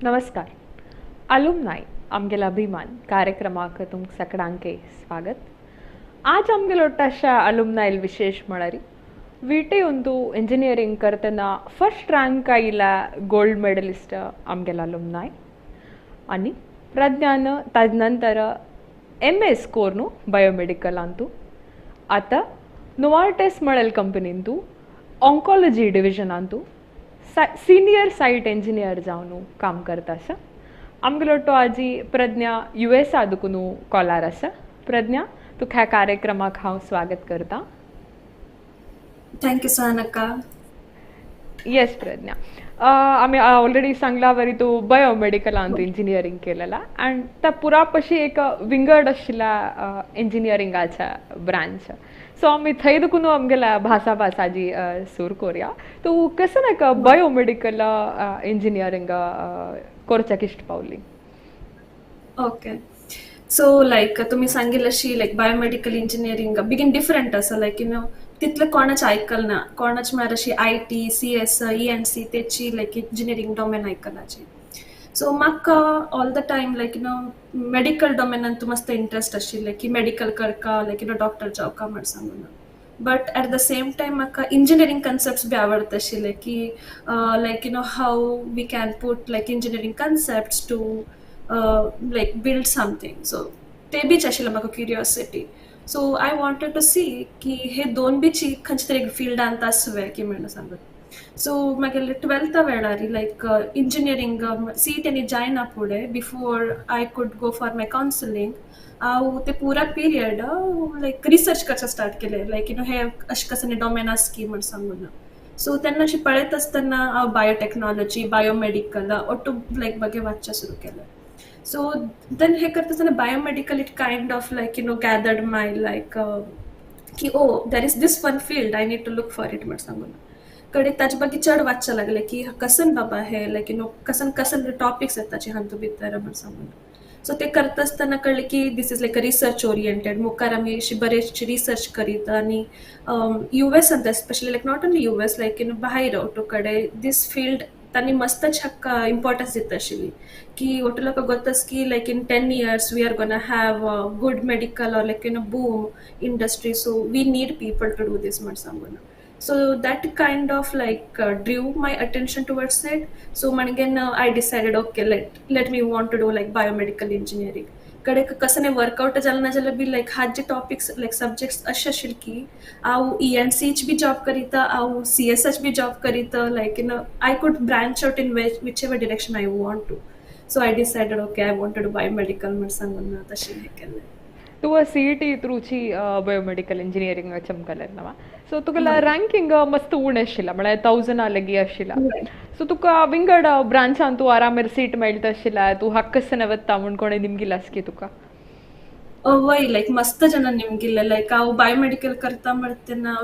नमस्कार. अलुमनाय आमगेलो अभिमान कार्यक्रमाक तुमकां सगळ्यांके स्वागत. आज आमगेलो अशा अलुमनायल विशेष म्हळ्यार वीटे ಒಂದು इंजिनियरिंग करतना फर्स्ट रँक आयिल्ला गोल्ड मेडलिस्ट आमगेलो अलुमनाय आनी प्रज्ञान ताजे नंतर MA स्कोर न्हू बायोमेडिकलांतू आतां नोवार्टेस म्हळेल कंपनींतू ऑन्कॉलॉजी डिविजनांतू सिनियर सायट इंजिनियर जावन काम करता आसा. आमगेलो तो आजी प्रज्ञा US आदुकून कॉलार आसा. प्रज्ञा तुका ह्या कार्यक्रमाक हांव स्वागत करता. थँक्यू सहानका. येस प्रज्ञा, आमी ऑलरेडी सांगला वरी तू बायोमेडिकलांत इंजिनियरिंग केलेला अँड त्या पुरापशी एक विंगड आशिल्ला इंजिनियरिंगाचा ब्रांच. सो आमी थंय दुखून आमगेल्या भासाभासाजी सूर कोरया. तूं कसं नाही बायोमेडिकल इंजिनियरिंग करच्याक इश्ट पावली? ओके, सो लायक तुम्ही सांगितलं अशी लायक बायोमेडिकल इंजिनियरिंग बेगीन डिफरंट आसा. लायक तितलें कोणाच आयकल ना. कोणाच म्हळ्यार अशी IT CS ENC तेची लायक इंजिनियरिंग डोमेन आयकलाची. सो म्हाका all the time like medical डोमेनांत मस्त इंट्रस्ट आशिल्लें की मेडिकल करता लायक डॉक्टर जावका म्हण सांगून. But at the same time म्हाका इंजिनियरिंग कन्सेप्ट्स बी आवडता आशिल्ले की like how we can put like engineering concepts to like build something. So ते बीच आशिल्लें म्हाका curiosity. So I wanted to see की हे दोन बीची खंयचे तरी फिल्डांत आसवे की म्हणून सांगून. सो मागीर 12th वेळार लायक इंजिनियरिंग CET जायना फुडें before I could go for my counselling हांव ते पुरा पिरियड लायक रिसर्च करचें स्टार्ट केलें. लायक हे अशें कसं डोमेन आसा की म्हण सांगून. सो तेन्ना अशें पळयत आसतना हांव बायोटेक्नॉलॉजी बायोमेडिकल ऑटो लायक बगे वाचचें सुरू केलें. सो देन हे करता आसतना biomedical it kind of like gathered my like की there is this one field I need to look for it म्हण सांगून. कडेक ताचे बाकी चड वाचचें लागलें की कसन बाबा हे लायक कसन टॉपिक्स येता ताचे हातूंत भितर म्हण सांगून. सो ते करता आसतना कळ्ळें की this is like a research oriented. मुखार आमी अशी बरेचशी रिसर्च करीत आनी US especially like not only US लायक भायर ओटो कडेन दीस फील्ड तांणी मस्तच हाका इम्पॉर्टन्स दिता आशिल्ली की ओटो लोक गोतास की like in 10 years we are gonna have good medical or like boom industry. So we need people to do this म्हण सांगून. So that kind of like drew my attention towards it. So again I decided okay let me want to do like biomedical engineering. कडे कसं नाही workout जालें ना जाल्यार be like हात जे topics लायक subjects अशे आशिल्ले की हांव ENCच बी जॉब करीता हांव CSच बी जॉब करीता like I could branch out in whichever direction I want to. So I decided okay I want to do biomedical म्हण सांगून तशें हें केलें. तू CET थ्रूची बायोमेडिकल इंजिनियरिंग चमकलें नवा. सो तुका रँकिंग मस्त उण आशिल्ला म्हळ्यार 1000 लेगी आशिल्ला. सो तुका विंगड ब्रांचान तूं आरामेर सीट मेळटा आशिल्ला. तूं हाक्कसन वता म्हूण कोणें निमगिलास की तुका? वय लायक मस्त जनां निमगिल्ले. लायक हांव बायोमेडिकल करता म्हणटा तेन्ना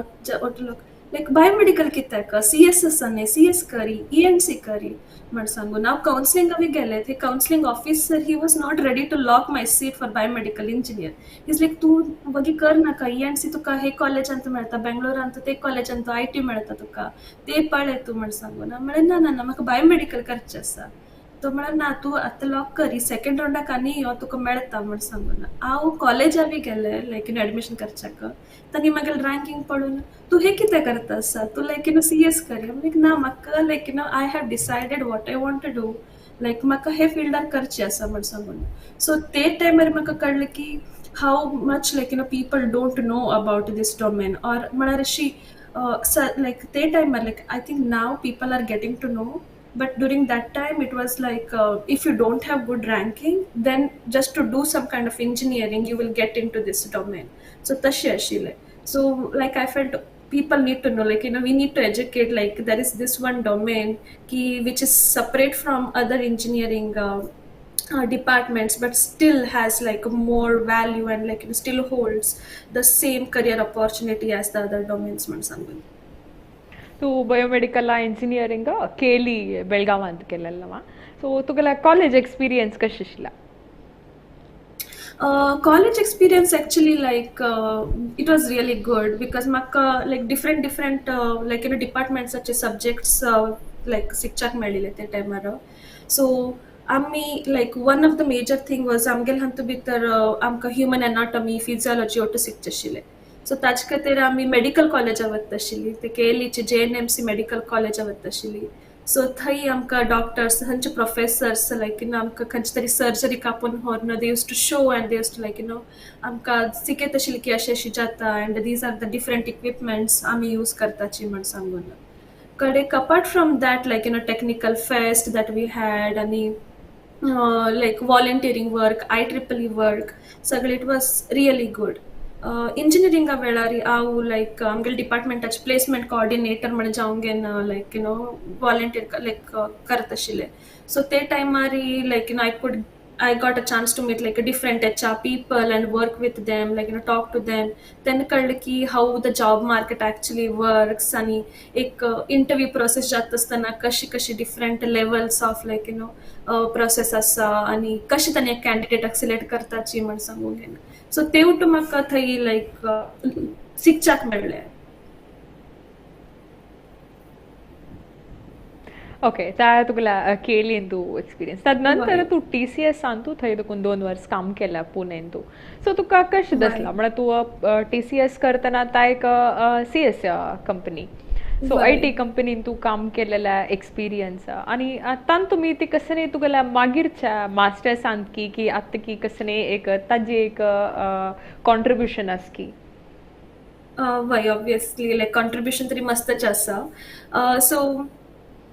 लोक लायक बायोमेडिकल कित्याक CS आसा न्ही CS करी ENC करी म्हण सांगून. हांव कावन्सिलिंगा बी गेलें. ते counselling officer he was not ready to lock my seat for biomedical engineer. Is like तूं बगी कर नाका ENC तुका हे कॉलेजांत मेळटा बेंगलोरांत ते कॉलेजांत IT मेळटा तुका ते पळय तूं म्हण सांगून. हांव म्हणलें ना ना ना म्हाका बायोमेडिकल करचें आसा. तो म्हळ्यार ना तूं आतां लॉक करी सेकंड राउंडाक आनी यो तुका मेळटा म्हण सांगून. हांव कॉलेजा बी गेलें लायक एडमिशन करच्याक. तांणी मागीर रँकींग पळोवन तूं हे कितें करता आसा तूं लायक CS करी. लायक ना म्हाका like I have decided what I want to do like म्हाका हे फिल्डार करचें आसा म्हण सांगून. सो ते टायमार म्हाका कळ्ळें की how much like people don't know about this domain or म्हळ्यार अशी लायक ते टायमार like I think now people are getting to know. But during that time it was like if you don't have good ranking then just to do some kind of engineering you will get into this domain. So tashi ashile. So like I felt people need to know like we need to educate like there is this one domain ki which is separate from other engineering departments but still has like more value and like still holds the same career opportunity as the other domains man sangun. तू biomedical engineering केली बेळगावांत केलेलें नवा. सो तुगेलो college experience कशें आशिल्ला? College experience actually like it was really good because म्हाका like different like departments such as subjects like शिकच्याक मेळिल्ले ते टायमार. So आम्ही like one of the major thing was आमगेल हातूंत भितर आमकां ह्युमन एनाटॉमी फिजियोलॉजी ओटू शिकचे आशिल्ले. सो ताचे खातीर आमी मेडिकल कॉलेजां वता आशिल्लीं. ते केएलईची JNMC मेडिकल कॉलेजां वता आशिल्लीं. सो थंय आमकां डॉक्टर्स थंयचे प्रोफेसर्स लायक आमकां खंयचे तरी सर्जरी कापून व्हरून they use to show and they use to like आमकां सिकयत आशिल्ली की अशें अशें जाता and these are the different equipments आमी यूज करताची म्हण सांगून. कडेक apart from that like technical fest that we had आनी like volunteering work, IEEE work, सगळे it was really good. Engineering वेळार हांव like आमगेल डिपार्टमेंटाचे प्लेसमेंट कोऑर्डिनेटर म्हणून जावंगेन like volunteer like करत आशिल्ले. So ते टायमार like I got a chance to meet like a different HR people and work with them, like talk to them. Then कळलं की how the job market actually works आणि एक interview process जात असताना कशी different levels of like process आसा आणि कशी त्यांनी एक कॅन्डिडेटाक सिलेक्ट करताची म्हण सांगूंक घेन. सो ते उठ म्हाका थंय लायक शिकच्याक मेळ्ळें. ओके, त्या तुला केली तू एक्सपिरियन्स त्यानंतर तू TCS तू थंय देखून 2 वर्स काम केला पुणेन तू. सो तुका कशें दिसला म्हणजे तू TCS करतना ता एक CS कंपनी, सो IT कंपनीन तू काम केलेला एक्सपिरियन्स आणि तान तुम्ही ती कसं तुगेल्या मागीरच्या मास्टर्सांत की आत्ता की कसं एक ताजी एक कॉन्ट्रिब्युशन आस की वय ऑब्वियसली लायक कॉन्ट्रिब्युशन तरी मस्तच आसा. सो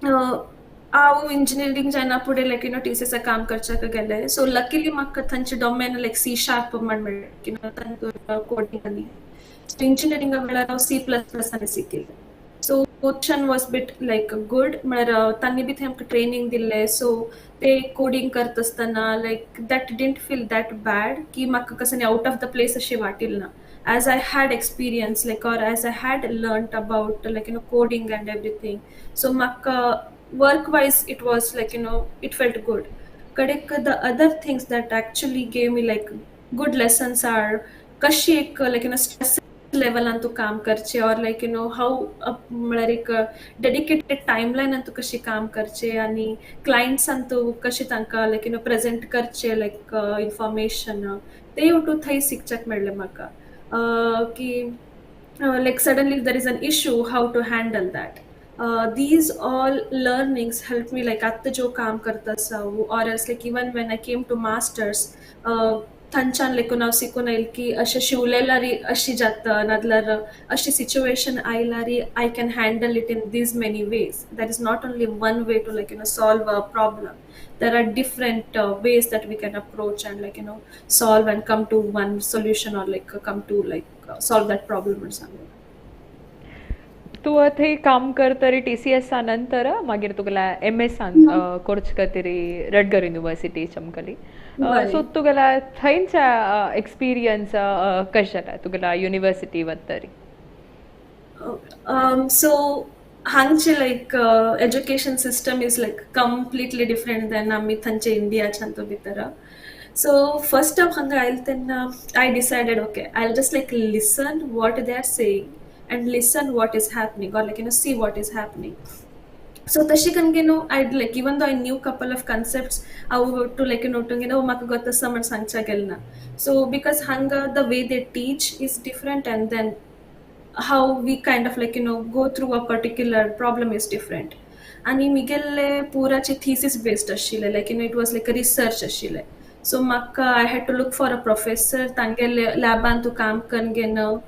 हांव इंजिनियरींग जायना फुडें लायक TCS काम करच्याक गेलें. सो लकीली म्हाका थंयचे डोमेन लायक C# म्हण मेळ्ळें तातूंत कोडिंग आनी इंजिनियरिंगा वेळार हांव C++ आनी शिकिल्लें. So portion was bit like good म्हळ्यार तांणी बी थंय आमकां ट्रेनींग दिल्लें. सो ते कोडिंग करता आसतना like that didn't feel that bad की म्हाका कसं आउट ऑफ द प्लेस अशें वाटिल्लें ना. As I had experience like or as I had learned about like coding and everything, so maka work wise it was like it felt good. Kadek the other things that actually gave me like good lessons are kashi ek like stress level antu काम करचे or like how म्हळ्यार एक dedicated timeline Antu कशी काम करचे आणि clients Antu कशी तांकां लायक प्रेजेंट करचे लायक इन्फॉर्मेशन ते उठू थंय शिकच्याक मेळ्ळें म्हाका. Ki like suddenly if there is an issue, how to handle that. These all learnings helped me like at the jo kaam karta sa or else like even when I came to masters थंयच्यान लेकून हांव शिकून आयलें की अशें शिवलेल्यार अशी जाता नाजाल्यार अशी सिच्युएशन आयल्यार I can handle it in these many ways. There is not only one way to like solve a problem. There are different ways that we can approach and like solve and come to one solution or like come to like solve that problem or something. तू थंय काम करतरी TCS नंतर मागीर तुगेल्या MS course करतरी Rutger university चमकली. सो तुगेल्या थंयच्या experience कशें जाला तुगेल्या युनिवर्सिटी वतरी? सो हांगचे like education system is like completely different than आमी थंयचे इंडियाच्या भितर. सो फर्स्ट ऑफ हांगा आयले तेन्ना I decided okay I'll just like listen what they are saying and listen what is happening or like see what is happening. So tashi kan I'd like even though I knew couple of concepts how to like to maka got the summer sangcha gelna. So because hanga the way they teach is different and then how we kind of like go through a particular problem is different. आणि मिगेल्ले पुराचे thesis based आशिल्ले like it was like a research आशिल्ले. So maka I had to look for a professor tangele laban to काम करन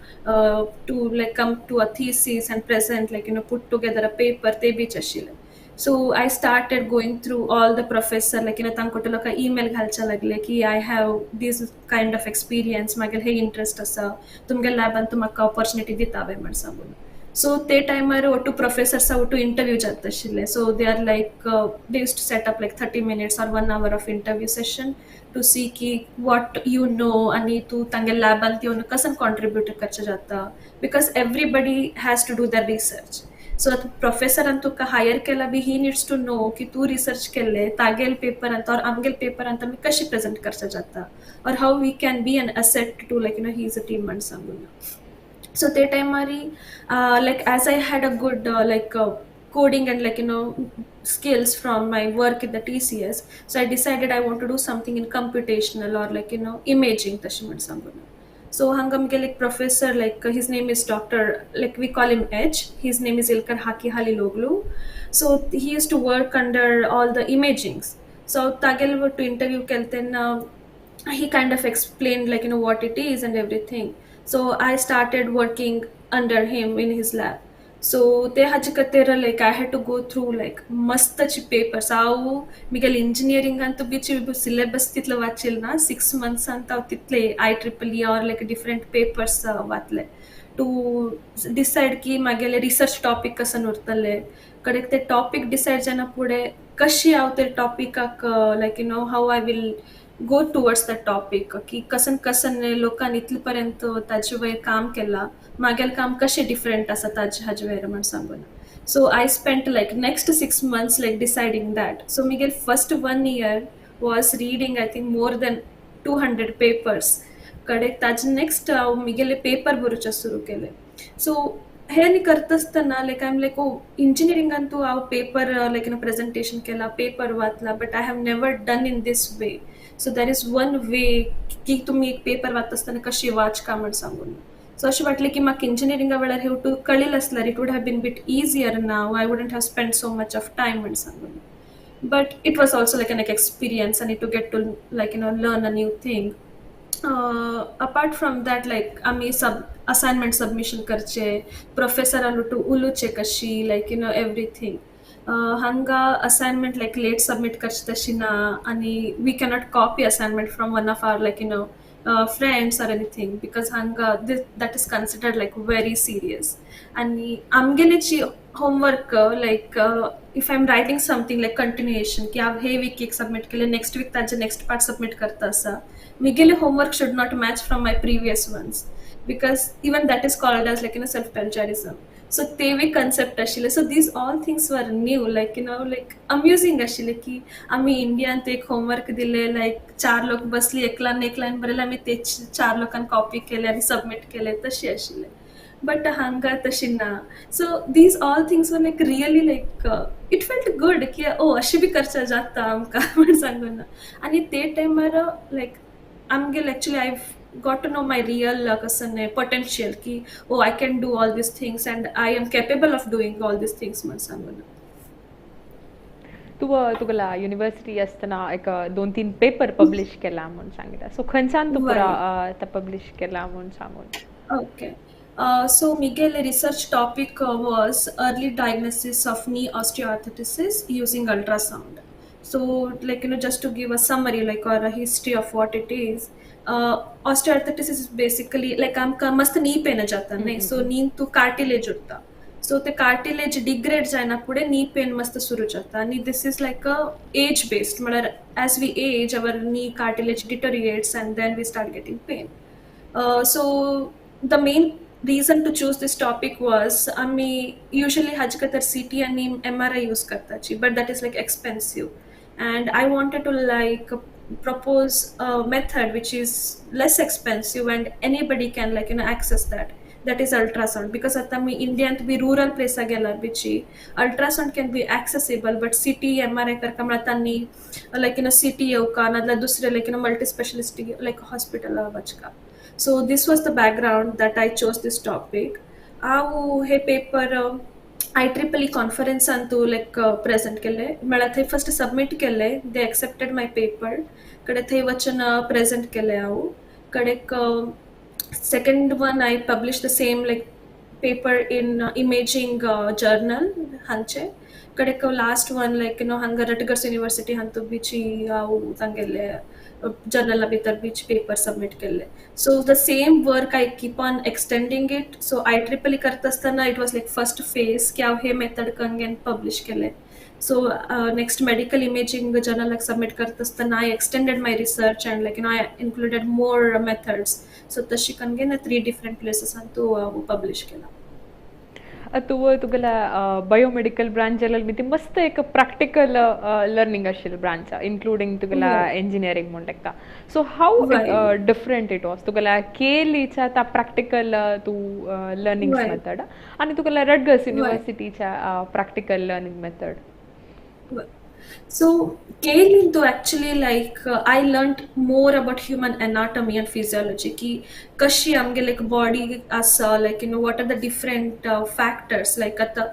to like come to a thesis and present like put together a paper te bich आशिल्ले. So I started going through all the professor like तांकोटे लोका email घालचा लागले की I have this kind of experience मागेल हे interest आसा तुमगे लॅबान तू म्हाका opportunity दितावे म्हण सांगून. So ते टायमार ओटू प्रोफेसर्स ओटू इंटरव्यू जात आशिल्ले. So they are like they used to set up like 30 minutes or 1 hour of interview session to see ki what you know आणि तू तांगे लॅबान येवन कसन कॉन्ट्रिब्यूट करचे जाता because everybody has to do their research. So प्रोफेसरान तुका hire केला बी ही नीड्स टू नो की तू रिसर्च केले तागेल पेपरांत और आमगेल पेपरांत आमी कशी प्रेजेंट करचे जाता और how we can be an asset to like he is a team म्हणून सांगून. So ते टायमारी like as I had a good like coding and skills from my work at the TCS. So I decided I want to do something in computational or imaging tashi ಮಾಡ್ಸಂಗುನು. So hangamge like professor his name is Dr. like we call him H. His name is Ilkar Haki Haliloglu. So he used to work under all the imagings. So tagel to interview kelten he kind of explained what it is and everything. So I started working under him in his lab. So ते हजकतेरा like I had to go through like मस्त ची papers आउ Miguel engineering अंतु बीच syllabus तितलं वाचेल ना 6 months अंत तितले IEEE or like different papers वाचले to decide की मागेले research topic कसं उरतले कडेक ते topic decide जाना पुढे कशी आवते topic like how I will go towards the topic की कसन कसन लोकांनी इतलेपर्यंत ताजे वयर काम केला मागेल काम कशे different आसा ताजे हाजे वयर म्हण सांगून. So I spent like next 6 months like deciding that. So Miguel first 1 year was reading I think more than 200 papers. कडेक ताजे next मिगेले पेपर बरोवचे सुरू केले. So हे नी करता असताना like I'm like oh engineering अंतु हांव पेपर like presentation केला paper वाचला but I have never done in this way. So there is one way की तुम्ही एक पेपर वाचता असताना कशी वाच का म्हण सांगून. So अशें वाटलें की म्हाका इंजिनियरिंगा वेळार हे टू कळिल्लें आसल्यार it would have been bit easier now. I wouldn't have spent so much of time म्हण सांगून. But it was also like an experience. I need to get to like learn a new thing. Apart from that like आम्ही assignment submission करचे professor to उलूचे कशी like everything. हंगा assignment like late submit करचे तशी ना आणि we cannot copy assignment from one of our like friends or anything because hanga that is considered like very serious. आणि आमगेलेची homework like if I'm writing something like continuation की हांव हे week एक submit केले next week ताजे next part submit करता आसा मिगेले homework should not match from my previous ones because even that is called as like self plagiarism. So तेवे concept आशिले. So these all things were new like like amusing आशिले की आम्ही इंडियात एक homework दिले like 4 लोक बसली एक लाईन बरेला आम्ही ते 4 लोकांनी कॉपी केले आणि सबमिट केले तशी आशिले. But hanga तशी ना. So these all things were like really like it felt good की oh अशी भी करचा जाता आमका म्हण सांगून ना. आणि ते timer like आमगेल actually I've got to know my real potential ki oh I can do all these things and I am capable of doing all these things म्हण सांगून. तू तुगला युनिव्हर्सिटी असताना एक 2-3 पेपर पब्लिश केला म्हणून सांगितलं सो खंयच्यान तू पुरा पब्लिश केला म्हणून सांगून. Okay. So Miguel research topic was early diagnosis of knee osteoarthritis using ultrasound. So like just to give a summary like or a history of what it is. Osteoarthritis is basically like आमका मस्त knee pain जाता नाही. So knee to cartilage उरता. So the cartilage degrades जायना पुढे knee pain मस्त सुरू जाता आणि this is like a age based मतलब as we age our knee cartilage deteriorates and then we start getting pain. So the main reason to choose this topic was आम्ही usually हजकतर CT आणि MRI use करताची but that is like expensive and I wanted to like propose a method which is less expensive and anybody can like access that is ultrasound because आता मी इंडियात B rural place गेल्यार बिची ultrasound can be accessible but CT MRI Karka म्हणतानी like CT येवका नादला दुसरे like multi specialist like hospital वचका. So this was the background that I chose this topic. आव हे paper IEEE conference अंतु like present केले मला थे first submit केले they accepted my paper कडे थे वचन present केले आव कडेक second one I published the same like paper in imaging journal hanche कडेक last one like hanga Rutgers University hantu bichi आव तांगेले journal भितर बीच paper submit केले. So the same work I keep on extending it. So IEEE करता असताना it was like first phase की हे method कंगेन publish केले. So next medical imaging journal like submit करता असताना I extended my research and like I included more methods. So तशी कंगेन 3 different places अंतु publish केला. तूं तुगेल्या बायोमेडिकल ब्रांच जाल्यार मी ती मस्त एक प्रॅक्टिकल लर्निंग आशिल्ली ब्रांच इन्क्लुडींग तुगेल्या इंजिनियरींग म्हण तेका सो हाऊ Right. डिफरंट इट वॉज तुगेल्या केलीच्या त्या प्रॅक्टिकल तूं लर्निंग्स Right. मेथड आनी तुगेल्या रटगर्स Right. युनिवर्सिटीच्या practical learning method. Right. So, came into actually like I learned more about human anatomy and physiology. Ki kashi amge like body as like what are the different factors like at the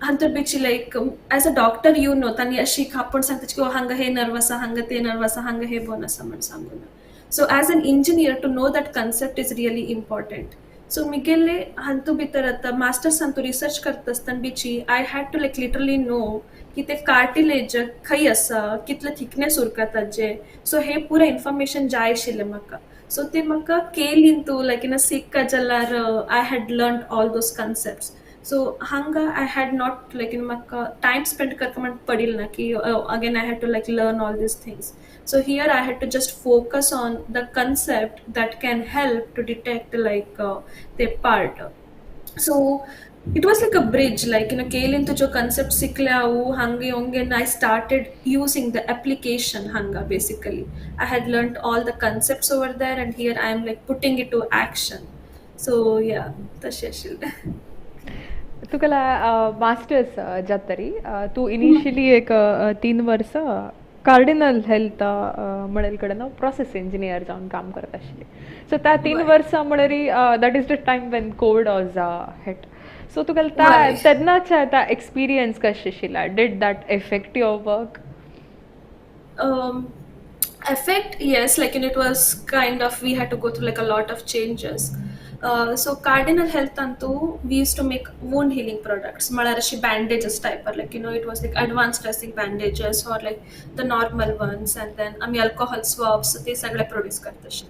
hunter bichi like as a doctor tani ashi kapon sangta ki hanga he nervous hanga te nervous hanga he bonus sanguna. So as an engineer to know that concept is really important. So Miguel hantu bitarata masters hantu research kartastan bichi I had to like literally know की ते cartilage खंय आसा कितले thickness उरता ताजे सो हे पुरे information जाय आशिल्लें म्हाका सो ते म्हाका केल इंटू लायक इन अ सिक्का जाल्यार I had learn all those concepts so हांगा आय हॅड नॉट लायक इन म्हाका टायम स्पेंड करता म्हण पडिल्लें ना की again I had to like learn all this things so here I had to just focus on the concept that can help to detect like ते part so it was like a bridge like kale into jo concept sikla hangi onge and I started using the application hanga basically I had learned all the concepts over there and here I am like putting it to action so yeah tashi ashilde तुगेला masters जातरी तू initially एक 3 verse cardinal health म्हणेल कडेन process engineer जावन काम करत आशिल्ली सो त्या 3 वर्सां म्हणल्यार that is the time when Covid was hit so तुगेले तेन्नाच्या त्या एक्सपिरियन्स कशें आशिल्ला did that effect your work effect yes like it was kind of we had to go through like a lot of changes so cardinal health antu we used to make wound healing products malarashi bandages type or like it was like advanced dressing bandages or like the normal ones and then alcohol swabs they sagle produce kartashi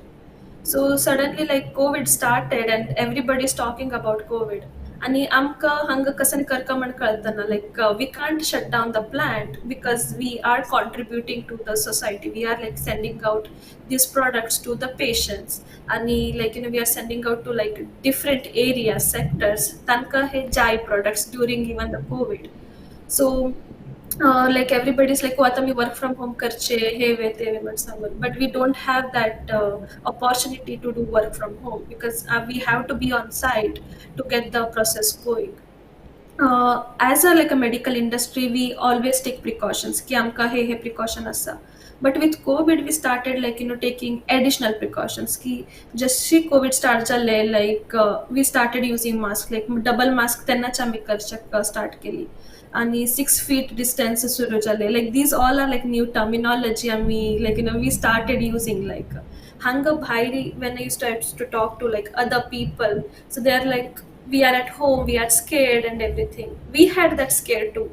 so suddenly like covid started and everybody is talking about covid आणि आमकां हांगा कसं करता म्हण कळतना like we can't shut down the plant because we are contributing to the society we are like sending out this products to the patients आनी like we are sending out to like different areas sectors तांकां हे जाय products during even the Covid so like everybody's like आता मी work from home करचे हे वे ते वे म्हण सांगून but we don't have that opportunity to do work from home because we have to be on site to get the process going. As a like a medical industry we always take precautions ki amka he precaution asa but with covid we started like taking additional precautions ki just she covid start jale like we started using mask like double mask त्यांनाच आम्ही start केली आणि 6 feet distance सुरू झाले like these all are like new terminology आम्ही like we started using like hanga bhairi when I used to talk to like other people so they are like we are at home we are scared and everything we had that scare too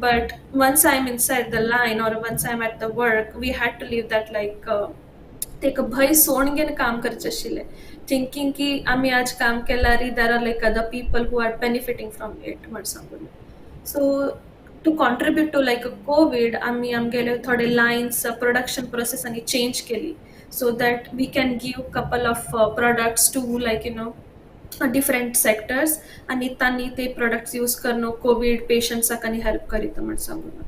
but once I'm inside the line or once I'm at the work we had to leave that like ते एक भय सोडून घेऊन काम करचे आशिल्ले thinking की आम्ही आज काम केल्यार there are like other people who are benefiting from it म्हण सांगून so to contribute to like a covid आम्ही आमगेले थोडे lines production process आणि change केली so that we can give couple of products to like different sectors आणि तांनी ते products use करणं covid patients आणि help करीत म्हण सांगून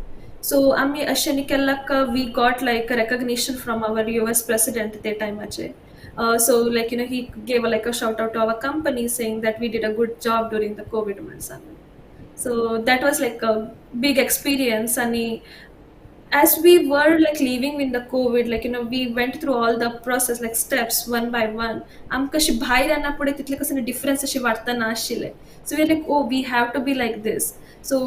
so आम्ही अशें केल्ला we got like a recognition from our US president ते टायमाचे so like he gave like a shout out to our company saying that we did a good job during the covid म्हण सांगून so that was like a big experience and as we were like living in the covid like we went through all the process like steps one by one आमकां अशी भायर येना पुढे तितले कसं difference अशी वाटता ना आशिल्ले so we like oh we have to be like this so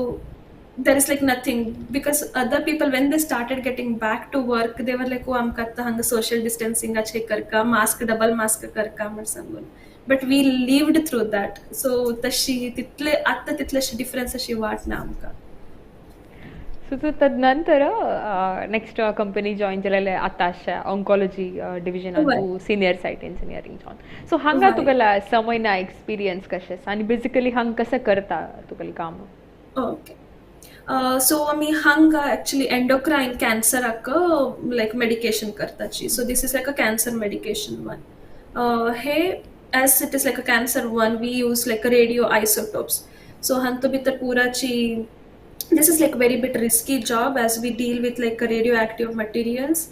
there is like nothing because other people when they started getting back to work they were like oh आमकां आतां हांगा social distancing अशें करका mask double mask करका म्हण सांगून but we lived through that so तशी तितले आता तितलेशी difference अशी वाटना आमकां सो तू तदनंतर नेक्स्ट कंपनी जॉईन केलेले आतांच्या ऑन्कॉलॉजी डिविजनान तू सिनियर सायट इंजिनियरींग जावन सो हांगा तुगेला समयना एक्सपिरियन्स कशें आनी बेसिकली हांगा कशें करता तुगेलें काम ओके सो आमी हांगा एक्चुअली एंडोक्राइन कॅन्सराक लायक मेडिकेशन करताची so this is like a cancer medication one हे as it is like a cancer one we use like radio isotopes सो हांतू भितर पुराची this is like very bit risky job as we deal with like radioactive materials.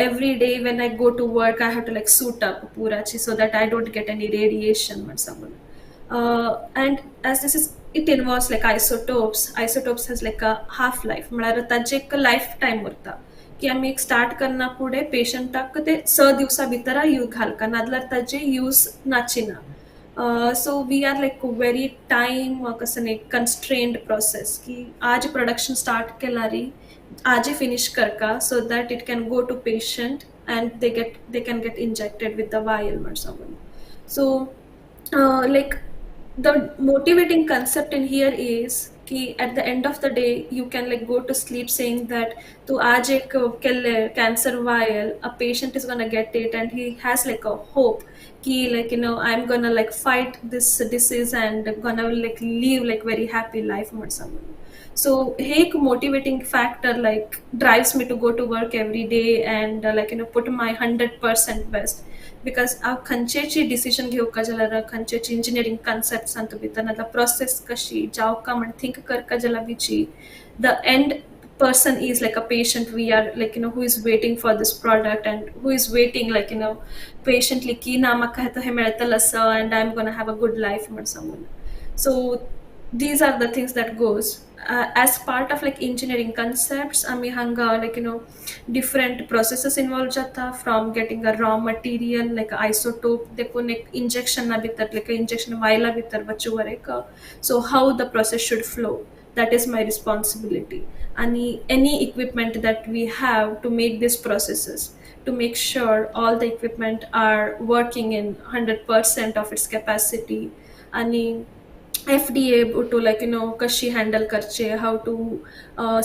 Every day when I go to work I have to like suit up purachi so that I don't get any radiation or someone. And as this is it involves like isotopes has like a half life म्हळ्यार ताजे एक life time उरता की आमी एक start करना फुडें पेशंटाक ते 6 दिवसा भितर यूज घालका नाजाल्यार ताजे use नाचिना. So we are like very time कसं नाही constrained process की आज production start केला री आज ही finish Karka so that it can go to patient and they can get injected with the vial or something. So like the motivating concept in here is कि at the end of the day you can like go to sleep saying that तो आज एक cancer vial a patient is gonna get it and he has like a hope कि like I'm gonna like fight this disease and gonna like live like very happy life or something. So एक motivating factor like drives me to go to work every day and like put my 100% best because खंयचेची decision घेवका जाल्यार खंयचेची engineering concepts सांगता भितर नाजाल्यार process कशी जावका म्हण think करका जाल्यार बिची the end person is like a patient we are like who is waiting for this product and who is waiting like patiently ki na maka to he meltal asa and I'm going to have a good life or someone. So these are the things that goes as part of like engineering concepts ami hanga like different processes involved jata from getting a raw material like a isotope dekon ek injection na bhitar like injection vial bhitar bachu vareka so how the process should flow that is my responsibility. Any equipment that we have to make these processes to make sure all the equipment are working in 100% of its capacity आणि FDA to like kashi handle karche how to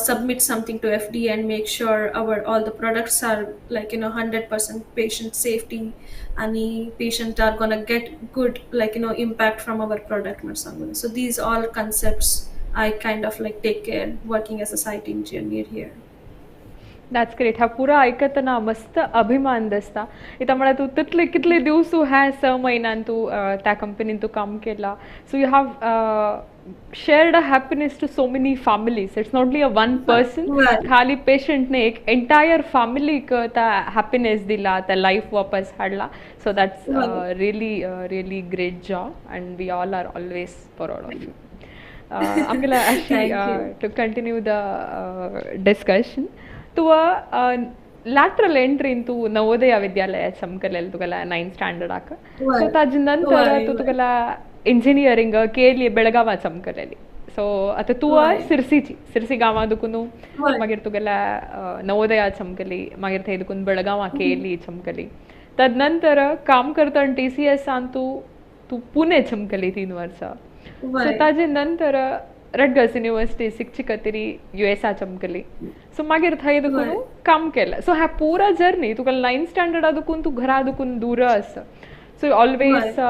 submit something to FDA and make sure all the products are like 100% patient safety and patient are gonna get good like impact from our product or something. So these all concepts I kind of like take care working as a site engineer here. That's great. हा पुरा ऐकतना मस्त अभिमान दिसता. इथं मला तू तिथले कितले दिवस तू ह्या 6 महिन्यान तू त्या कंपनीन तू काम केला. So you have shared a happiness to so many families. It's not only a one person. खाली पेशंट ने एक एंटायर फॅमिली क त्या हॅपीनेस दिला, त्या लाईफ वापस हाडला. So that's really great job and we all are always proud of you. I'm gonna actually to continue the discussion. तू lateral entry into नवोदय विद्यालयात समकलेल तुगला 9th स्टँडर्ड आक. सो ताजे नंतर तू तुगला इंजिनियरिंग केली बेळगावात समकलेली. सो आता तू सिरसी गांवां दुखून मागीर तुगेला नवोदयात समकली मागीर थंय दुखून बेळगांवां केली समकली. तद नंतर काम करतना TCS तू पुणे चमकली 3 वर्सां. सो ताजे नंतर रटगर्स युनिवर्सिटी शिक्षकतरी US चमकली. सो मागीर थंय दुखून काम केलं. सो ह्या पुरा जर्नी तुका 9th स्टँडर्डा दुखून तू घरा दुखून दूर आस. So always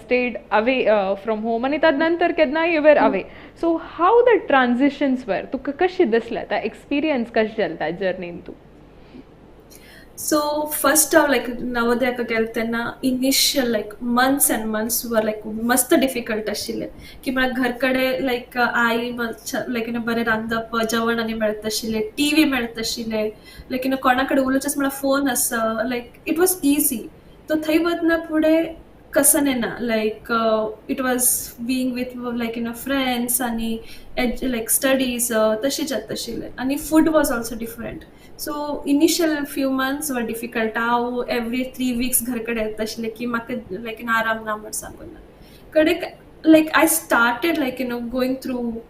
stayed away from home आणि ताज नंतर केन्नाय you were away. So how the transitions were तुका कशी दिसल्या त्या एक्सपिरियन्स कशें जालें त्या जर्नीन तू. So first like नवोदयाक गेले तेन्ना initial like months and months were like मस्त डिफिकल्ट आशिल्ले की मला घर कडे like आई like बरें रांदप जेवण आनी मेळत आशिल्लें TV मेळत आशिल्लें like कोणा कडेन उलोवचेंच म्हळ्यार फोन आसा like it was easy. तो थंय वतना फुडें कसं ना like it was being with like friends आणि like studies तशी जात आशिल्लें आणि food was also different. So initial few months were difficult. हांव every 3 weeks घर कडेन येता आशिल्लें की म्हाका like आराम ना म्हण सांगून कडेक like I started like going through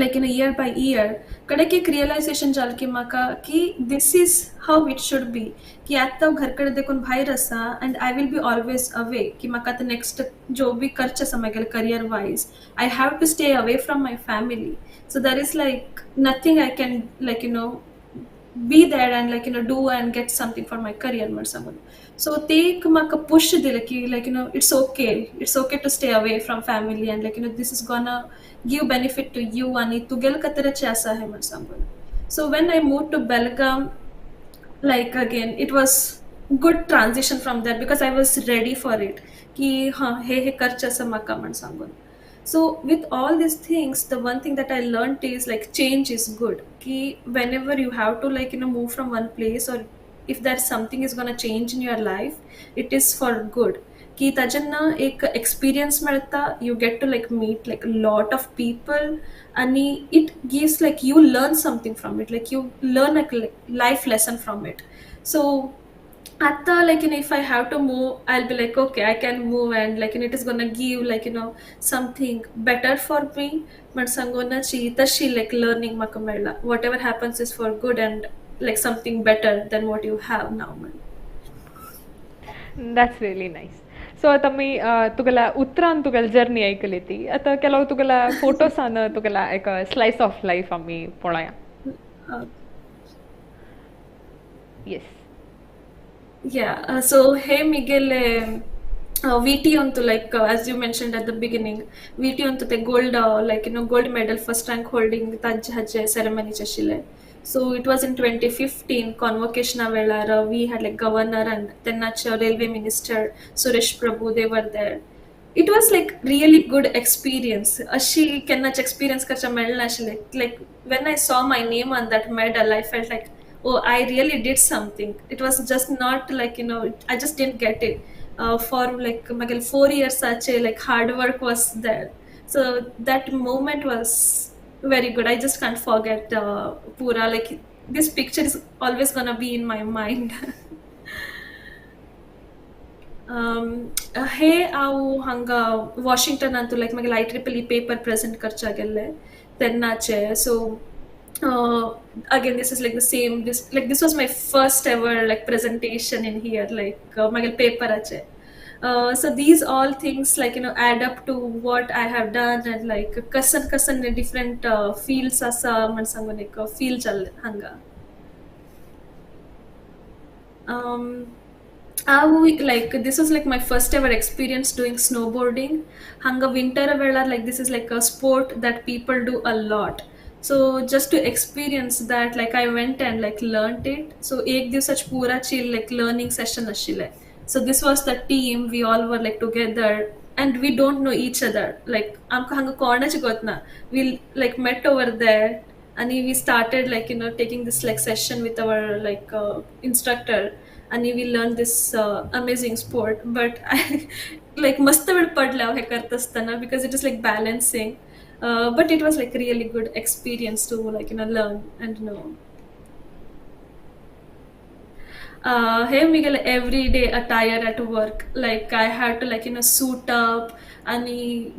like year by year कडेक एक रियलायझेशन जालें की म्हाका की this is how it should be की आतां घर कडेन देखून भायर आसा and I will be always away की म्हाका आतां next जो बी करचें आसा म्हागेलें career wise I have to stay away from my family. So there is like nothing I can like be there and like do and get something for my career or someone. So take maka push dile ki like it's okay to stay away from family and like this is gonna give benefit to you and tu gel katara chasa hai or someone. So when I moved to Belgaum like again it was good transition from there because I was ready for it ki ha he karcha sa maka man sangun. So with all these things, the one thing that I learned is like change is good. Ki whenever you have to like move from one place, or if there's something is gonna change in your life, it is for good. की ताजेन्ना एक experience मेळता, you get to like meet like a lot of people, आणि it gives like you learn something from it, like you learn like life lesson from it. So आता like if I have to move, I'll be like okay, I can move, and like it is gonna give like something better for me. But sangonachi tashi like learning maka मेळला, whatever happens is for good and like something better than what you have now. That's really nice. So आता मी तुगेला उतरान तुगेल journey आयकली ती आता केलो तुगेला फोटोसान तुगेला एक slice of life आमी पळोवया. Yes. Yeah, so hey Miguel, VT onto like as you mentioned at the beginning, VT onto the gold like gold medal first rank holding taj haje ceremony chashile. So it was in 2015 convocation वेळार we had like governor and then railway minister Suresh Prabhu, they were there. It was like really good experience. Ashi केन्नाच experience करचा मेळना आशिल्ले. Like when I saw my name on that medal, I felt like, oh, I really did something. It was just not like I just didn't get it. For like 4 years ache, like hard work was there. So that moment was very good. I just can't forget pura, like this picture is always gonna be in my mind. हे हांव हांगा वॉशिंग्टनांतू लायक मागीर IEEE paper present करचा गेल्ले तेन्नाचे. सो again this is like the same, this was my first ever like presentation in here, like magel paperache. So these all things like add up to what I have done, and like kasan different fields asa man sangon ek field chal hanga. Like this was like my first ever experience doing snowboarding. Hanga winter वेळार like this is like a sport that people do a lot. So just to experience that, like I went and like learned it. So एक दिवसाच पूरा chill like learning session आशिल्ले. So this was the team, we all were like together and we don't know each other. Like आमकां हांगा कोणाच गोतना. We like met over there and we started like taking this like session with our like instructor. And we learned this amazing sport. But I like मस्त वेळ पडला हे करत असताना because it is like balancing. But it was like really good experience to like learn and know. Hey Miguel, everyday attire at work, like I had to like suit up and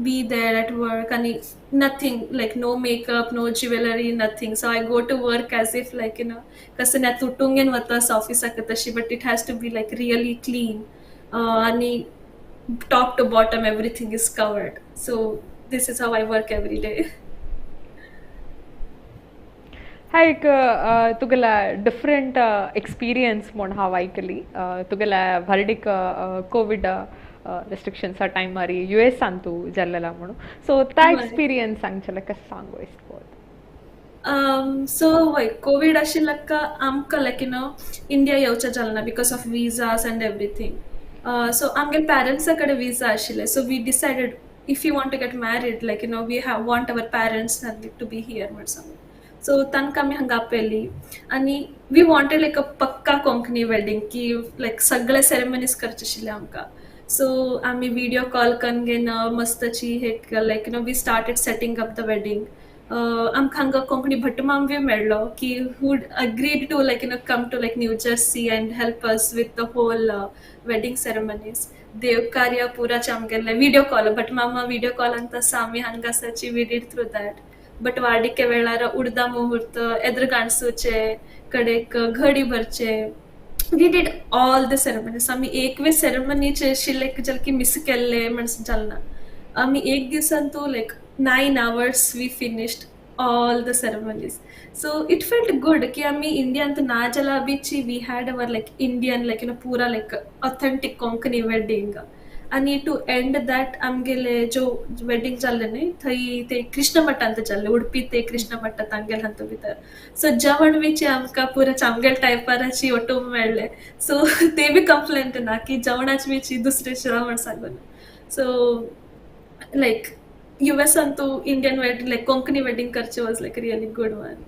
be there at work, and nothing like no makeup, no jewelry, nothing. So I go to work as if like कसं नाही तुटूंगेन वतास ऑफिसाक तशी, but it has to be like really clean, and top to bottom everything is covered. So this is how I work every day. हा एक तुगेला different experience म्हूण हांव आयकली. तुगेल्या व्हरडीक Covid रेस्ट्रिक्शन्सा टायमार US तूं जाल्लेला म्हणून. सो त्या एक्सपिरियन्स सांगचें कशें सांगू इसको. So like COVID ashilaka amka like India yaucha jalna because of visas and everything. So amge parents akade visa ashile. So we decided if you want to get married, like we want our parents to be here or something. So tanka mi hanga peli आणि we wanted like a pakka Konkani wedding ki like सगळे ceremonies करचे आशिल्ले आमका. So आम्ही video call करून घेन मस्तची हे like we started setting up the wedding. आमकां हांगा कोंकणी भटमाम बी मेळ्ळो की who agreed to like come to like New Jersey and help us with the whole wedding ceremonies. देव कार्य पुराचे आमगेले video call भटमामा video call ಅಂತ ಸಾಮಿ ಹಂಗಸಚಿ we did through that. But वाडिके वेळार उडदा मुहूर्त एद्र गाणसूचे कडेक घडी भरचे. We did all the ceremonies. आम्ही एकवे सेरेमनीचे शिल्लक जल की मिस केल्ले म्हणून जालना. आम्ही एक दिवसांतू like 9 hours we finished all the ceremonies. So it felt good ki ami Indian to na jala bichi we had our like Indian like pura like authentic Konkani wedding. आणि to end that आमगेले जो wedding जाल्ले न्ही थंय ते कृष्ण मठांत जाल्ले उडपी ते कृष्ण मठांत तांगेल हांतू भितर. सो जेवण बीचे आमकां पुरा चामगेल टायपाराची ओटूंक मेळ्ळे. सो ते बी कंप्लेंट ना की जेवणाची बीची दुसरे जेवण सांगून. सो like US अंतु Indian wedding like Konkani wedding करचे was like a really good one.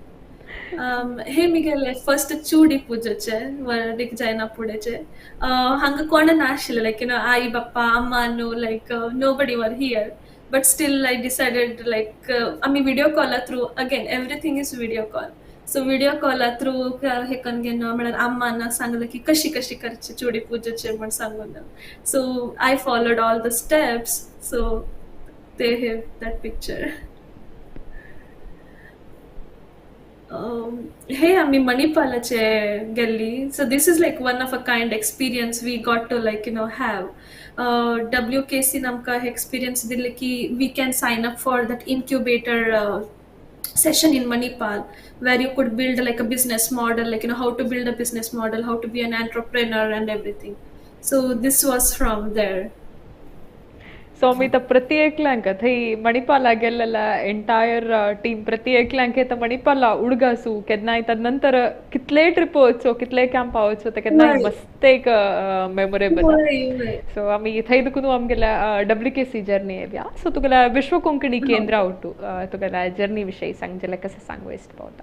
हे मिगेले फर्स्ट चूडी पूजेचे वरदीक जायना पुडेचे हांगा कोण नाशिल्ले like you know आई बाप्पा अम्मा no like nobody were here but still I decided like आम्ही video call through again everything is video call so video call through हे कनगे न म्हणल्यार अम्माना सांगले की कशी कशी करचे चूडी पूजेचे म्हण सांगून so I followed all the steps so they have that picture. Hey, आम्ही मणिपालाचे गेल्ली so this is like one of a kind experience we got to like you know have WKC नामका hey experience दिले की we can sign up for that incubator session in Manipal where you could build like a business model like you know how to build a business model how to be an entrepreneur and everything so this was from there. सो मी तर प्रति एकल्यांक थंय मणिपाला गेल्लेला entire team प्रति एकल्यांक तर मणिपाला उडगासू केन्नाय ताजे नंतर कितलेय trip वचो कितलेय कॅम्प वचो ते केन्नाय मस्त एक मेमोरेबल सो आमी थंय देखून आमगेल्या WKC जर्नी येया सो तुगेल्या विश्व कोंकणी केंद्रा उठू तुगेल्या जर्नी विशयी सांगजेले कशें सांग वेस्ट पावता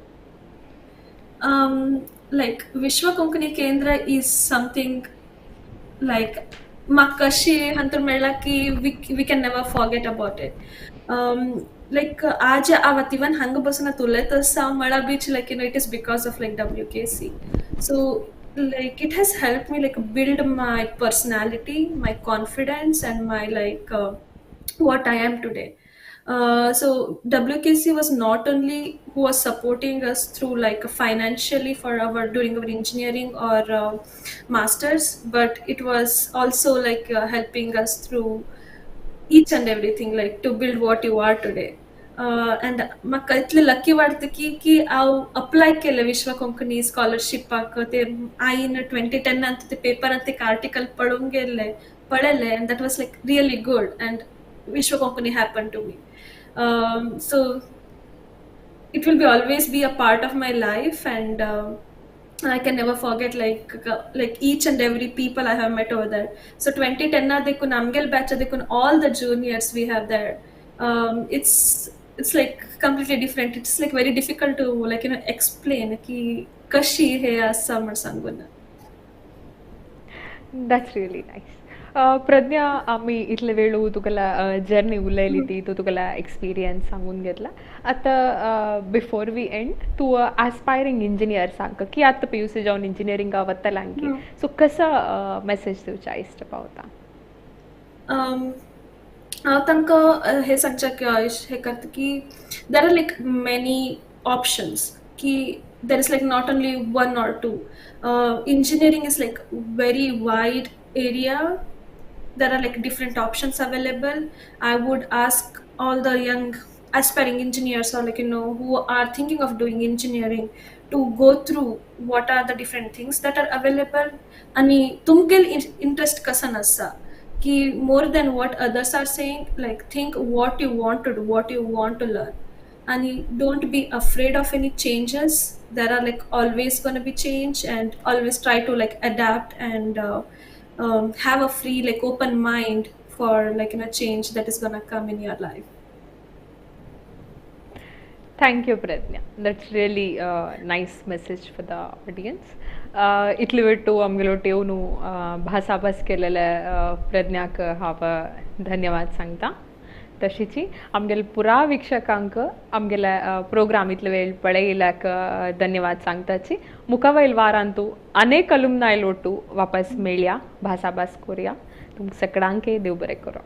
like Vishwa Konkani Kendra is something like Makashi Hunter Melaki we can never forget about it. Like आज आवतीवन हंग बसना तुले तसा मला beach like you know it is because of like WKC. So like it has helped me like build my personality, my confidence and my like what I am today. So WKC was not only who was supporting us through like financially for our during our engineering or masters, but it was also like helping us through each and everything like to build what you are today. And म्हाका इतले lucky वाटता की हांव apply केले विश्व कोंकणी स्कॉलरशिपाक ते आईन 2010 ते पेपरांत एक आर्टिकल पळोवंक गेल्ले पळयले and that was like really good and Vishwa Konkani happened to me. So it will be always be a part of my life and I can never forget like each and every people I have met over there. So 2010 na dekun amgel batch dekun all the juniors we have there. It's like completely different. It's like very difficult to like you know explain ki kashi hai summer sanguna. That's really nice. प्रज्ञा आम्ही इतले वेळ तुगेला journey उलयली ती तू तुगेला experience सांगून घेतला आता before we and तू एस्पायरिंग इंजिनियर सांग की आता PUC जावन इंजिनियरिंग वतलांकी सो कसा मेसेज दिवचा इश्ट पावता हांव तांकां हे सांगचा हे करता की there are like many options की there is like not only one or two engineering is like very wide area. There are like different options available. I would ask all the young aspiring engineers or like you know who are thinking of doing engineering to go through what are the different things that are available आणि तुमगेल interest कसा नसा की more than what others are saying like think what you want to do what you want to learn and don't be afraid of any changes. There are like always going to be change and always try to like adapt and have a free like open mind for like you know change that is going to come in your life. Thank you Prajna, that's really a nice message for the audience. इतले वेळ तू आमगेलो येवन भासाभास केलेले प्रज्ञाक हांव धन्यवाद सांगता तशीची आमगेल पुरा वीक्षकांक आमगेल्या प्रोग्राम इतले वेळ पळयल्याक धन्यवाद सांगताची मुखावयल वारांतू अनेक अलुमनाय लोटू वापस मेळया भासाभास करूया तुमकां सगळ्यांक देव बरें करूं.